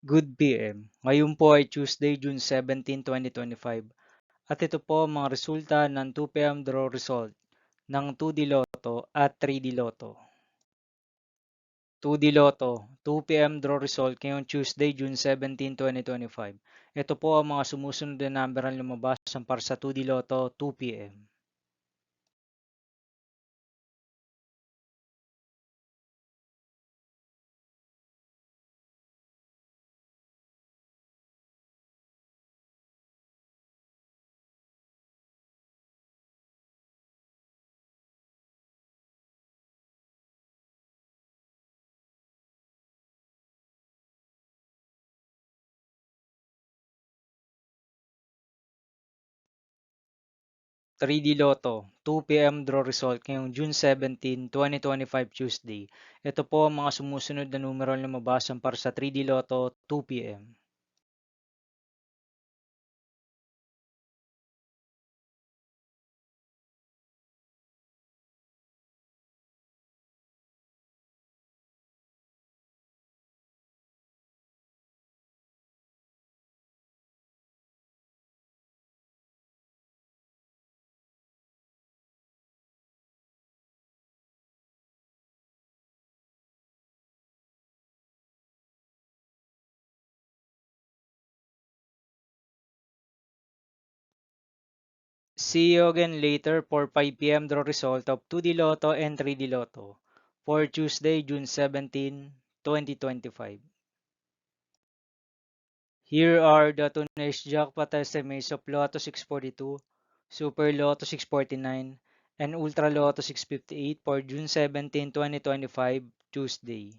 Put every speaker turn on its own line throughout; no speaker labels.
Good PM. Ngayon po ay Tuesday, June 17, 2025 at ito po ang mga resulta ng 2 PM draw result ng 2D Lotto at 3D Lotto. 2D Lotto, 2 PM draw result ngayong Tuesday, June 17, 2025. Ito po ang mga sumusunod na number ang lumabas para sa 2D Lotto 2 PM. 3D Lotto, 2 PM draw result ngayong June 17, 2025 Tuesday. Ito po ang mga sumusunod na numero ang lumabas para sa 3D Lotto 2 PM. See you again later for 5 PM draw result of 2D Lotto and 3D Lotto for Tuesday, June 17, 2025. Here are the today's jackpot estimates of Lotto 642, Super Lotto 649, and Ultra Lotto 658 for June 17, 2025, Tuesday.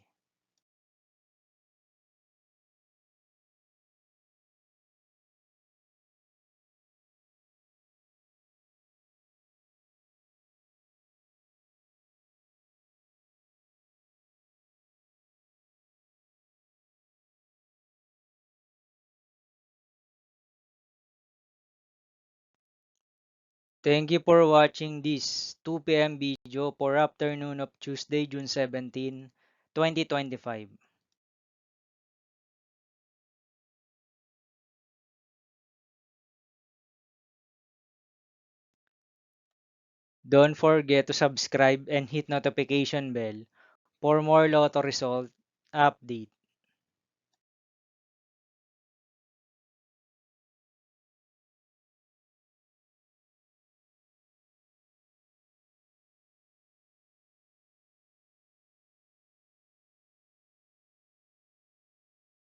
Thank you for watching this 2 PM video for afternoon of Tuesday, June 17, 2025. Don't forget to subscribe and hit notification bell for more Lotto result update.